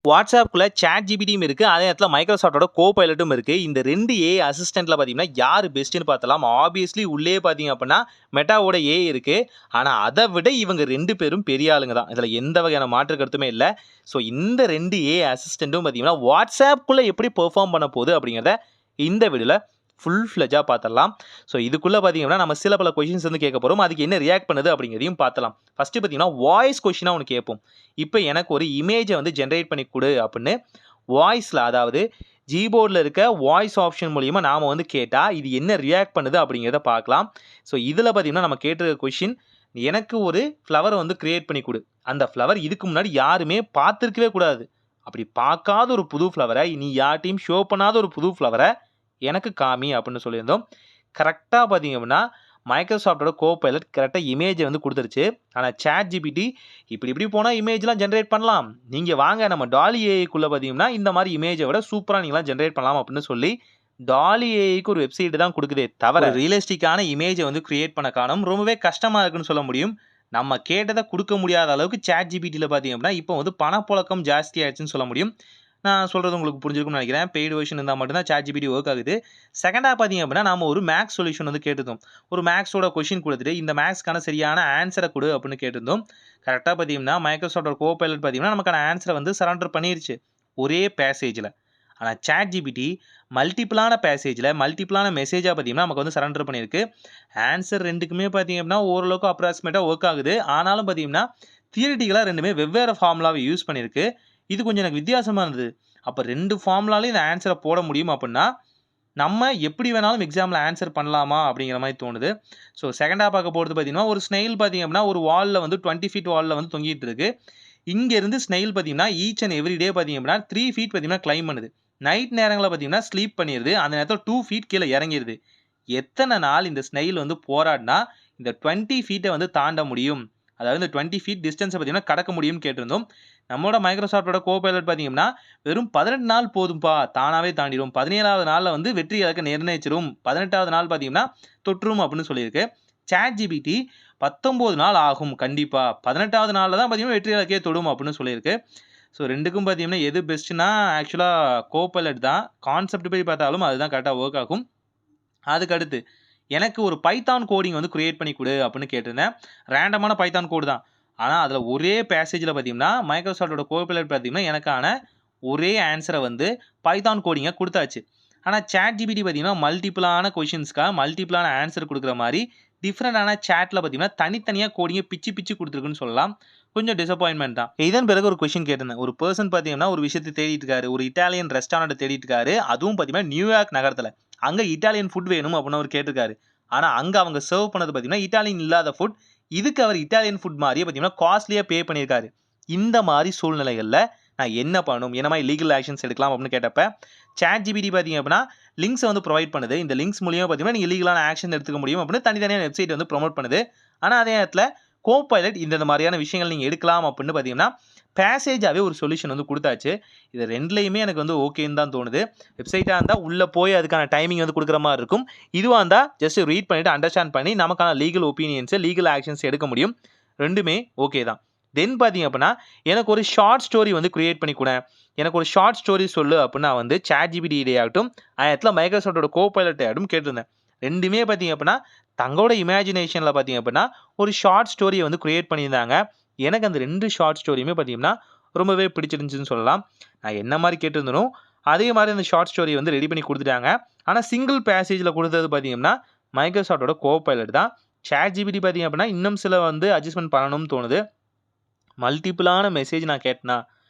வாட்ஸ்அப்குள்ள chat ஜிபிடியும் இருக்கு. அதே நேரத்துல மைக்ரோசாஃப்ட்டோட கோபைலட்டும் இருக்கு. இந்த 2 ஏஐ அசிஸ்டன்ட்ல பார்த்தீங்கன்னா, யாரு பெஸ்ட்ன்னு பார்த்தலாம். ஆப்வியஸ்லி உள்ளயே பார்த்தீங்க அப்படின்னா, மெட்டாவோட ஏஐ இருக்கு. ஆனா அத விட இவங்க 2 பேரும் பெரிய ஆளுங்க தான். இதுல எந்த வகையான மாற்று கருத்துமே இல்ல. ஸோ இந்த 2 ஏஐ அசிஸ்டன்ட்டும் பார்த்தீங்கன்னா, வாட்ஸ்அப்குள்ள எப்படி பெர்ஃபார்ம் பண்ண போகுது அப்படிங்கிறத இந்த வீடியோல ஃபுல் ஃப்ளெட்ஜா பார்த்துடலாம். ஸோ இதுக்குள்ள பார்த்தீங்கன்னா, நம்ம சில பல கொஸ்டின்ஸ் வந்து கேட்க போறோம். அதுக்கு என்ன ரியாக்ட் பண்ணுது அப்படிங்கிறதையும் பார்த்தலாம். ஃபர்ஸ்ட் பார்த்தீங்கன்னா, வாய்ஸ் கொஸ்டினா ஒண்ணு கேட்போம். இப்ப எனக்கு ஒரு இமேஜ வந்து ஜெனரேட் பண்ணி குடு அப்படின்னு வாய்ஸ்ல, அதாவது ஜீபோர்ட்ல இருக்க வாய்ஸ் ஆப்ஷன் மூலியமா நாம வந்து கேட்டா, இது என்ன ரியாக்ட் பண்ணுது அப்படிங்கிறத பார்க்கலாம். ஸோ இதுல பார்த்தீங்கன்னா, நம்ம கேட்டிருக்க கொஸ்டின், எனக்கு ஒரு ஃப்ளவர் வந்து கிரியேட் பண்ணி குடு. அந்த ஃப்ளவர் இதுக்கு முன்னாடி யாருமே பார்த்திருக்கவே கூடாது. அப்படி பார்க்காத ஒரு புது ஃப்ளவர, நீ யார்ட்டயும் ஷோ பண்ணாத ஒரு புது ஃப்ளவர எனக்கு காமி அப்படின்னு சொல்லியிருந்தோம். கரெக்ட்டா பார்த்தீங்க அப்படின்னா, மைக்ரோசாஃப்ட்டோட கோபைலட் கரெக்ட்டா இமேஜ வந்து குடுத்துருச்சு. ஆனா சாட் ஜிபிடி இப்படி இப்படி போனா இமேஜ்லாம் ஜெனரேட் பண்ணலாம். நீங்க வாங்க நம்ம டாலி ஏஐக்குள்ள பார்த்தீங்கன்னா, இந்த மாரி இமேஜ விட சூப்பரா நீங்கலாம் ஜெனரேட் பண்ணலாம் அப்படின்னு சொல்லி, டாலி ஏஐக்கு ஒரு வெப்சைட் தான் குடுக்குதே தவிர, ரியலிஸ்டிக்கான இமேஜ வந்து கிரியேட் பண்ண காணோம். ரொம்பவே கஷ்டமா இருக்குன்னு சொல்ல முடியும். நம்ம கேட்டத குடுக்க முடியாத அளவுக்கு சாட் ஜிபிடில பார்த்தீங்க அப்படின்னா, இப்போ வந்து பணப்புழக்கம் ஜாஸ்தி ஆயிடுச்சுன்னு சொல்ல முடியும். நான் சொல்றது உங்களுக்கு புரிஞ்சிருக்கும்னு நினைக்கிறேன். பெய்டு வெர்ஷன் இருந்தா மட்டும் தான் சாட் ஜிபிடி வொர்க் ஆகுது. செகண்டா பார்த்தீங்க அப்படின்னா, நாம ஒரு மேத்ஸ் சொல்யூஷன் வந்து கேட்டிருந்தோம். ஒரு மேத்ஸோட கொஸ்டின் குடுத்துட்டு, இந்த மேத்ஸ்க்கான சரியான ஆன்ஸர குடு அப்படின்னு கேட்டிருந்தோம். கரெக்ட்டா பார்த்தீங்கன்னா, மைக்ரோசாஃப்ட்டோட கோபைலட் பார்த்தீங்கன்னா, நமக்கான ஆன்ஸர வந்து சரண்டர் பண்ணிருச்சு. ஒரே பேசேஜ்ல. ஆனா சாட் ஜிபிடி மல்டிபிளான பேசேஜ்ல, மல்டிபிளான மெசேஜா பார்த்தீங்கன்னா, நமக்கு வந்து சரண்டர் பண்ணியிருக்கு. ஆன்ஸர் 2க்குமே பார்த்தீங்க அப்படின்னா, ஓரளவுக்கு அப்ராக்ஸிமேட்டா வொர்க் ஆகுது. ஆனாலும் பார்த்தீங்கன்னா, தியரிட்டிக்கலா 2மே வெவ்வேறு ஃபார்முலாவ யூஸ் பண்ணியிருக்கு. இது கொஞ்சம் எனக்கு வித்தியாசமா இருந்தது. அப்ப 2 ஃபார்முலாலயும் இந்த ஆன்ஸர போட முடியும் அப்படின்னா, நம்ம எப்படி வேணாலும் எக்ஸாம்ல ஆன்ஸர் பண்ணலாமா? அப்படிங்கிற மாரி தோணுது. ஸோ செகண்டா பார்க்க போறது பார்த்தீங்கன்னா, ஒரு ஸ்னெயில் பார்த்தீங்க அப்படின்னா, ஒரு வால்ல வந்து 20 ஃபீட் வால்ல வந்து தொங்கிட்டு இருக்கு. இங்க இருந்து ஸ்னெயில் பார்த்தீங்கன்னா, ஈச் அண்ட் எவ்ரி டே பார்த்தீங்க அப்படின்னா, 3 ஃபீட் பார்த்தீங்கன்னா கிளைம் பண்ணுது. நைட் நேரங்கள்ல பார்த்தீங்கன்னா, ஸ்லீப் பண்ணிருது. அந்த நேரத்துல 2 ஃபீட் கீழ இறங்கிருது. எத்தன நாள் இந்த ஸ்னெயில் வந்து போராடினா, இந்த 20 ஃபீட்ட வந்து தாண்ட முடியும்? அதாவது இந்த 20 ஃபீட் டிஸ்டன்ஸ பார்த்தீங்கன்னா, கடக்க முடியும்னு கேட்டிருந்தோம். நம்மளோட மைக்ரோசாஃப்ட்டோட கோபைலட் பார்த்தீங்கன்னா, வெறும் 18 நாள் போதும்பா, தானாவே தாண்டிரும். 17வது நாள்ல வந்து வெற்றி இலக்க நிர்ணயிச்சிரும். 18வது நாள் பார்த்தீங்கன்னா, தொற்றும் அப்படின்னு சொல்லியிருக்கு. சாட் ஜிபிடி 19 நாள் ஆகும் கண்டிப்பா. 18வது நாள்ல தான் பார்த்தீங்கன்னா, வெற்றி இலக்கையே தொடும் அப்படின்னு சொல்லியிருக்கு. ஸோ 2க்கும் பார்த்தீங்கன்னா, எது பெஸ்ட்னா ஆக்சுவலா கோபைலட் தான். கான்செப்ட் படி பார்த்தாலும் அதுதான் கரெக்ட்டா வொர்க் ஆகும். அதுக்கு அடுத்து, எனக்கு ஒரு பைத்தான் கோடிங் வந்து கிரியேட் பண்ணி குடு அப்படின்னு கேட்டிருந்தேன். ரேண்டமான பைத்தான் கோடு தான். ஆனா, அதுல ஒரே பேசேஜ்ல பார்த்தீங்கன்னா, மைக்ரோசாஃப்ட்டோட கோபைலட் பார்த்தீங்கன்னா, எனக்கான ஒரே ஆன்ஸர வந்து பைத்தான் கோடிங்கா குடுத்தாச்சு. ஆனா, சாட் ஜிபிடி பார்த்தீங்கன்னா, மல்டிபிளான கொஸ்டின்ஸ்க்காக மல்டிபிளான ஆன்ஸர் குடுக்குற மாரி, டிஃபரண்டான சாட்ல பார்த்தீங்கன்னா, தனித்தனியா கோடிங்க பிச்சு பிச்சு குடுத்துருக்குன்னு சொல்லலாம். கொஞ்சம் டிசப்பாயின்ட்மென்ட் தான். இதன் பிறகு ஒரு கொஸ்டின் கேட்டிருந்தேன். ஒரு பெர்சன் பார்த்தீங்கன்னா, ஒரு விஷயத்த தேடிட்டு இருக்காரு. ஒரு இட்டாலியன் ரெஸ்டாரண்ட்ட தேடிட்டு இருக்காரு. அதுவும் பார்த்தீங்கன்னா, நியூயார்க் நகரத்துல. அங்க இட்டாலியன் ஃபுட் வேணும் அப்படின்னு அவரு கேட்டிருக்காரு. ஆனா, அங்க அவங்க சர்வ் பண்ணது பார்த்தீங்கன்னா, இட்டாலியன் இல்லாத ஃபுட். இதுக்கு அவர் இட்டாலியன் ஃபுட் மாரியே பார்த்தீங்கன்னா, காஸ்ட்லியா பே பண்ணியிருக்காரு. இந்த மாரி சூழ்நிலைகள்ல நான் என்ன பண்ணணும்? என்ன மாரி லீகல் ஆக்ஷன்ஸ் எடுக்கலாம் அப்படின்னு கேட்டப்ப, சாட் ஜிபிடி பார்த்தீங்க அப்படின்னா, லிங்க்ஸ வந்து புரொவைட் பண்ணுது. இந்த லிங்க்ஸ் மூலியமா பார்த்தீங்கன்னா, நீங்க லீகலான ஆக்ஷன் எடுத்துக்க முடியும் அப்படின்னு தனித்தனியான வெப்சைட் வந்து புரமோட் பண்ணுது. ஆனா, அதே நேரத்துல கோபைலட் இந்த மாரியான விஷயங்கள் நீங்க எடுக்கலாம் அப்படின்னு பார்த்தீங்கன்னா, பேசேஜாவே ஒரு சொல்யூஷன் வந்து குடுத்தாச்சு. இது 2லயுமே எனக்கு வந்து ஓகேன்னு தான் தோணுது. வெப்சைட்டா இருந்தா உள்ள போய் அதுக்கான டைமிங் வந்து குடுக்குற மாரி இருக்கும். இதுவா இருந்தா ஜஸ்ட் ரீட் பண்ணிட்டு அண்டர்ஸ்டாண்ட் பண்ணி நமக்கான லீகல் ஒப்பீனியன்ஸ், லீகல் ஆக்ஷன்ஸ் எடுக்க முடியும். 2மே ஓகே தான். தென் பார்த்தீங்க அப்படின்னா, எனக்கு ஒரு ஷார்ட் ஸ்டோரி வந்து கிரியேட் பண்ணி குடேன். எனக்கு ஒரு ஷார்ட் ஸ்டோரி சொல்லு அப்படின்னு நான் வந்து சாட் ஜிபிடி ஆகட்டும், அதே இடத்துல மைக்ரோசாஃப்ட்டோட கோபைலட் ஆகட்டும் கேட்டிருந்தேன். 2மே பார்த்தீங்க அப்படின்னா, தங்களோட இமேஜினேஷன்ல பார்த்தீங்க அப்படின்னா, ஒரு ஷார்ட் ஸ்டோரிய வந்து கிரியேட் பண்ணியிருந்தாங்க. எனக்கு அந்த 2 ஷார்ட் ஸ்டோரியுமே பார்த்தீங்கன்னா, ரொம்பவே பிடிச்சிருந்துச்சுன்னு சொல்லலாம். நான் என்ன மாரி கேட்டிருந்தேனோ, அதே மாரி அந்த ஷார்ட் ஸ்டோரிய வந்து ரெடி பண்ணி குடுத்துட்டாங்க. ஆனா சிங்கிள் பேசேஜ்ல குடுத்தது பார்த்தீங்கன்னா, மைக்ரோசாஃப்ட்டோட கோபைலட் தான். சாட் ஜிபிடி பார்த்தீங்க அப்படின்னா, இன்னும் சில வந்து அட்ஜஸ்ட்மென்ட் பண்ணணும்னு தோணுது. மல்டிபிளான மெசேஜ் நான் கேட்டேனா,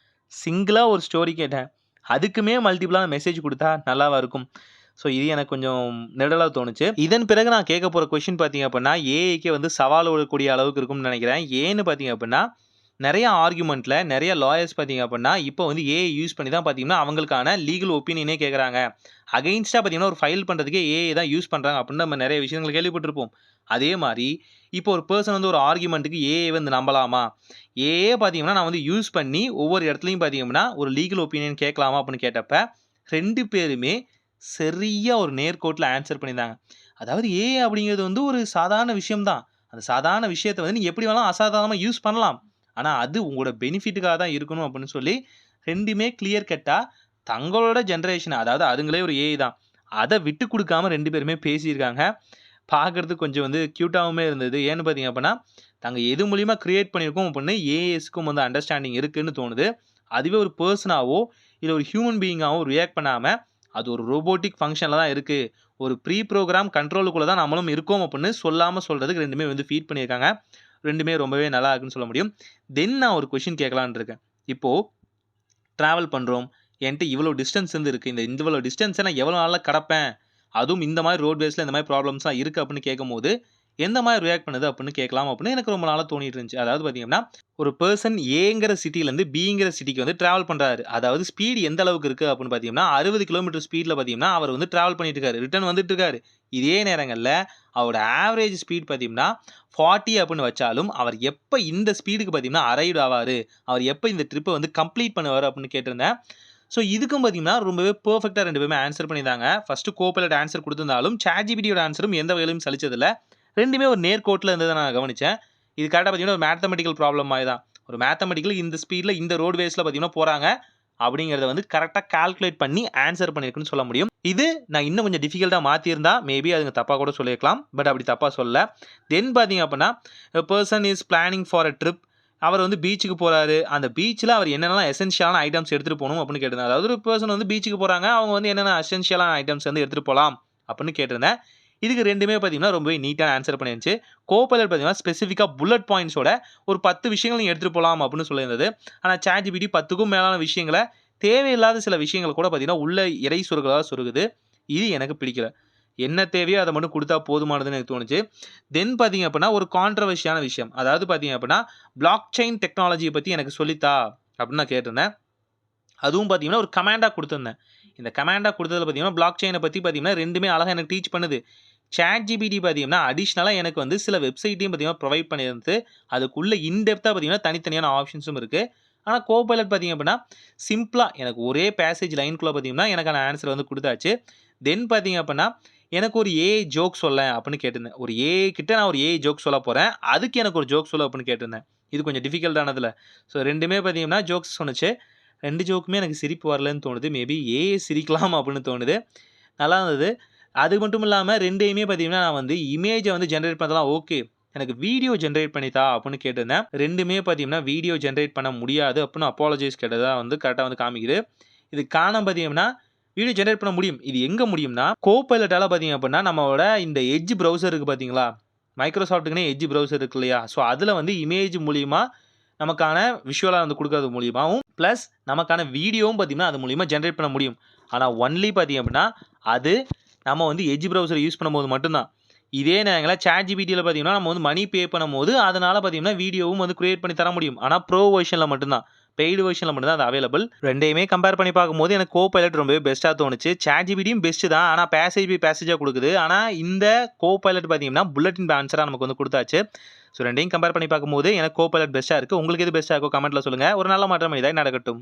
சிங்கிளா ஒரு ஸ்டோரி கேட்டேன். அதுக்குமே மல்டிபிளான மெசேஜ் குடுத்தா நல்லாவா இருக்கும்? ஸோ இது எனக்கு கொஞ்சம் நெருடலா தோணுச்சு. இதன் பிறகு நான் கேட்க போற கொஸ்டின் பார்த்தீங்க அப்படின்னா, ஏஐக்கே வந்து சவால் விடக்கூடிய அளவுக்கு இருக்கும்னு நெனைக்கிறேன். ஏன்னு பார்த்தீங்க அப்படின்னா, நெறைய ஆர்குமென்ட்ல நெறைய லாயர்ஸ் பார்த்தீங்க அப்படின்னா, இப்போ வந்து ஏஐ யூஸ் பண்ணி தான் பார்த்தீங்கன்னா, அவங்களுக்கான லீகல் ஒப்பீனியனே கேட்குறாங்க. அகைன்ஸ்ட்டா பார்த்தீங்கன்னா, ஒரு ஃபைல் பண்றதுக்கே ஏஐ தான் யூஸ் பண்றாங்க அப்படின்னு நம்ம நெறைய விஷயங்கள் கேள்விப்பட்டிருப்போம். அதே மாரி, இப்போ ஒரு பெர்சன் வந்து ஒரு ஆர்குமென்ட்க்கு ஏஐ வந்து நம்பலாமா? ஏஐயே பார்த்தீங்கன்னா, நான் வந்து யூஸ் பண்ணி ஒவ்வொரு இடத்துலயும் பார்த்தீங்கன்னா, ஒரு லீகல் ஒப்பீனியன் கேட்கலாமா அப்படின்னு கேட்டப்ப, 2 பேருமே சரியா ஒரு நேர்கோட்டுல ஆன்ஸர் பண்ணியிருந்தாங்க. அதாவது ஏஐ அப்படிங்கிறது வந்து ஒரு சாதாரண விஷயம் தான். அந்த சாதாரண விஷயத்த வந்து நீங்க எப்படி வேணாலும் அசாதாரணமா யூஸ் பண்ணலாம். ஆனா, அது உங்களோட பெனிஃபிட்டுக்காக தான் இருக்கணும் அப்படின்னு சொல்லி 2மே கிளியர் கட்டா தங்களோட ஜெனரேஷன் அதாவது அதுங்களே ஒரு ஏஐ தான். அத விட்டு குடுக்காம 2 பேருமே பேசியிருக்காங்க. பார்க்கறதுக்கு கொஞ்சம் வந்து கியூட்டாவுமே இருந்தது. ஏன்னு பார்த்தீங்க அப்பன்னா, தாங்க எது மூலியமா கிரியேட் பண்ணியிருக்கோம் அப்படின்னு ஏஐஸ்க்கும் வந்து அண்டர்ஸ்டாண்டிங் இருக்குன்னு தோணுது. அதுவே ஒரு பெர்சனாவோ, இல்ல ஒரு ஹியூமன் பீயிங்காவோ ரியாக்ட் பண்ணாம, அது ஒரு ரோபோட்டிக் ஃபங்ஷன்ல தான் இருக்கு. ஒரு ப்ரீ புரோகிராம் கண்ட்ரோலுக்குள்ள தான் நம்மளும் இருக்கோம் அப்படின்னு சொல்லாம சொல்றதுக்கு 2மே வந்து ஃபீட் பண்ணியிருக்காங்க. 2மே ரொம்பவே நல்லா இருக்குன்னு சொல்ல முடியும். தென் நான் ஒரு கொஸ்டின் கேட்கலான்னு இருக்கேன். இப்போ டிராவல் பண்றோம். என்ட்ட இவ்வளோ டிஸ்டன்ஸ் வந்து இருக்கு. இந்த இவ்வளோ டிஸ்டன்ஸ நான் எவ்வளோ நாள்ல கடப்பேன்? அதுவும் இந்த மாரி ரோட்வேஸ்ல இந்த மாரி ப்ராப்ளம்ஸ்லாம் இருக்கு அப்படின்னு கேட்கும்போது, எந்த மாரி ரியாக்ட் பண்ணுது அப்படின்னு கேட்கலாம் அப்படின்னு எனக்கு ரொம்ப நாளா தோணிட்டு இருந்துச்சு. அதாவது பார்த்தீங்கன்னா, ஒரு பெர்சன் ஏங்கிற சிட்டிலருந்து பிங்கிற சிட்டிக்கு வந்து டிராவல் பண்றாரு. அதாவது ஸ்பீட் எந்த அளவுக்கு இருக்கு அப்படின்னு பார்த்தீங்கன்னா, 60 கிலோமீட்டர் ஸ்பீட்ல பார்த்தீங்கன்னா, அவர் வந்து டிராவல் பண்ணிட்டு இருக்காரு. ரிட்டர்ன் வந்துட்டு இருக்காரு. இதே நேரங்கள்ல அவரோட ஆவரேஜ் ஸ்பீட் பார்த்தீங்கன்னா, 40 அப்படின்னு வச்சாலும், அவர் எப்ப இந்த ஸ்பீடுக்கு பார்த்தீங்கன்னா அரைவ்ட் ஆவாரு? அவர் எப்ப இந்த ட்ரிப்ப வந்து கம்ப்ளீட் பண்ணுவாரு? அப்படின்னு கேட்டிருந்தேன். ஸோ இதுக்கும் பார்த்தீங்கன்னா, ரொம்பவே பெர்ஃபெக்ட்டா 2 பேருமே ஆன்ஸர் பண்ணியிருந்தாங்க. ஃபர்ஸ்ட்டு கோபைலட் ஆன்ஸர் குடுத்திருந்தாலும், ChatGPTயோட ஆன்ஸரும் எந்த வகையிலும் சலிச்சதில்ல. 2மே ஒரு நேர்கோட்டுல இருந்தத நான் கவனிச்சேன். இது கரெக்ட்டா பார்த்தீங்கன்னா, ஒரு மேத்தமேட்டிக்கல் ப்ராப்ளம் மாரி தான். ஒரு மேத்தமேட்டிக்கலி இந்த ஸ்பீட்ல இந்த ரோட்வேஸ்ல பார்த்தீங்கன்னா போறாங்க. அப்படிங்கிறத வந்து கரெக்ட்டா கால்குலேட் பண்ணி ஆன்ஸர் பண்ணியிருக்குன்னு சொல்ல முடியும். இது நான் இன்னும் கொஞ்சம் டிஃபிகல்ட்டா மாத்தியிருந்தா, மேபி அதுங்க தப்பா கூட சொல்லியிருக்கலாம். பட் அப்படி தப்பா சொல்லல. தென் பார்த்தீங்க அப்படின்னா, a person is planning for a trip. அவர் வந்து பீச்சுக்கு போறாரு. அந்த பீச்ல அவர் என்னென்னலாம் எசென்ஷியலான ஐட்டம்ஸ் எடுத்துட்டு போணும் அப்படின்னு கேட்டிருந்தேன். அதாவது ஒரு பெர்சன் வந்து பீச்சுக்கு போறாங்க. அவங்க வந்து என்னென்ன எசென்ஷியலான ஐட்டம்ஸ் வந்து எடுத்துட்டு போலாம் அப்படின்னு கேட்டிருந்தேன். இதுக்கு 2மே பார்த்தீங்கன்னா, ரொம்பவே நீட்டா ஆன்ஸர் பண்ணிருந்துச்சு. கோபைலட் பார்த்தீங்கன்னா, ஸ்பெசிஃபிக்கா புல்லட் பாயிண்ட்ஸோட ஒரு 10 விஷயங்கள் நீங்க எடுத்துட்டு போலாம் அப்படின்னு சொல்லியிருந்தது. ஆனா ChatGPT 10க்கும் மேலான விஷயங்கள தேவையில்லாத சில விஷயங்கள் கூட பார்த்தீங்கன்னா, உள்ள இறை சொருகலா சொருகுது. இது எனக்கு பிடிக்கல. என்ன தேவையோ அத மட்டும் குடுத்தா போதுமானதுன்னு எனக்கு தோணுச்சு. தென் பார்த்தீங்க அப்படின்னா, ஒரு கான்ட்ரோவர்ஷியான விஷயம். அதாவது பார்த்தீங்க அப்படின்னா, பிளாக் செயின் டெக்னாலஜிய பத்தி எனக்கு சொல்லித்தா அப்படின்னு நான் கேட்டிருந்தேன். அதுவும் பார்த்தீங்கன்னா, ஒரு கமாண்டா குடுத்திருந்தேன். இந்த கமாண்டா குடுத்ததுல பார்த்தீங்கன்னா, பிளாக் செயின பத்தி பார்த்தீங்கன்னா, 2மே அழகா எனக்கு டீச் பண்ணுது. ChatGPT பார்த்தீங்கன்னா, அடிஷனலா எனக்கு வந்து சில வெப்சைட்டையும் பார்த்தீங்கன்னா, ப்ரொவைட் பண்ணியிருந்து, அதுக்குள்ள இன் டெப்த்தா பார்த்தீங்கன்னா, தனித்தனியான ஆப்ஷன்ஸும் இருக்கு. ஆனா கோபைலட் பார்த்தீங்க அப்படின்னா, சிம்பிளா எனக்கு ஒரே பேசேஜ் லைன்க்குள்ள பார்த்தீங்கன்னா, எனக்கான ஆன்ஸர் வந்து குடுத்தாச்சு. தென் பார்த்தீங்க அப்படின்னா, எனக்கு ஒரு ஏஐ ஜோக் சொல்லேன் அப்படின்னு கேட்டிருந்தேன். ஒரு ஏஐ கிட்ட நான் ஒரு ஏஐ ஜோக் சொல்லப் போறேன். அதுக்கு எனக்கு ஒரு ஜோக் சொல்லு அப்படின்னு கேட்டிருந்தேன். இது கொஞ்சம் டிஃபிகல்ட்டானதுல. ஸோ 2மே பார்த்தீங்கன்னா, ஜோக்ஸ் சொன்னுச்சு. 2 ஜோக்குமே எனக்கு சிரிப்பு வரலன்னு தோணுது. மேபி ஏஐ சிரிக்கலாம் அப்படின்னு தோணுது. நல்லா இருந்தது. அது மட்டும் இல்லாம 2யுமே பார்த்தீங்கன்னா, நான் வந்து இமேஜ வந்து ஜெனரேட் பண்ணதெல்லாம் ஓகே. எனக்கு வீடியோ ஜெனரேட் பண்ணி தா அப்படின்னு கேட்டிருந்தேன். 2மே பார்த்தீங்கன்னா, வீடியோ ஜெனரேட் பண்ண முடியாது அப்படின்னு அப்பாலஜைஸ் கேட்டதா வந்து கரெக்ட்டா வந்து காமிக்குது. இதுக்கு காரணம் பார்த்தீங்கன்னா, வீடியோ ஜெனரேட் பண்ண முடியும். இது எங்க முடியும்னா, கோபைலட்டால பார்த்தீங்க அப்படின்னா, நம்மளோட இந்த எட்ஜ் ப்ரௌசர் இருக்கு பார்த்தீங்களா? மைக்ரோசாஃப்ட்டுக்குன்னே எட்ஜ் ப்ரௌசர் இருக்கு இல்லையா? ஸோ அதுல வந்து இமேஜ் மூலியமா நமக்கான விஷுவலா வந்து குடுக்கறது மூலியமாவும், பிளஸ் நமக்கான வீடியோவும் பார்த்தீங்கன்னா, அது மூலியமா ஜெனரேட் பண்ண முடியும். ஆனா ஒன்லி பார்த்தீங்க அப்படின்னா, அது நம்ம வந்து எட்ஜ் ப்ரௌசர் யூஸ் பண்ணும்போது மட்டும் தான். இதே நேரங்கள்ல ChatGPTல பார்த்தீங்கன்னா, நம்ம வந்து மணி பே பண்ணும்போது, அதனால பார்த்தீங்கன்னா, வீடியோவும் வந்து கிரியேட் பண்ணி தர முடியும். ஆனா ப்ரோ வெர்ஷன்ல மட்டும் தான். பெய்டு வெர்ஷன்ல மட்டும் தான் அது அவைலபிள். 2யுமே கம்பேர் பண்ணி பார்க்கும்போது எனக்கு கோபைலட் ரொம்பவே பெஸ்ட்டா தோணுச்சு. ChatGPTயும் பெஸ்ட் தான். ஆனா பேசேஜ் பை பேசேஜா குடுக்குது. ஆனா இந்த கோபைலட் பார்த்தீங்கன்னா, புல்லட்டின் ஆன்ஸரா நமக்கு வந்து குடுத்தாச்சு. ஸோ 2யும் கம்பேர் பண்ணி பார்க்கும்போது எனக்கு கோபைலட் பெஸ்ட்டா இருக்கு. உங்களுக்கு எது பெஸ்ட்டா இருக்கோ கமெண்ட்ல சொல்லுங்க. ஒரு நல்ல மாற்றம் இதாய் நடக்கட்டும்.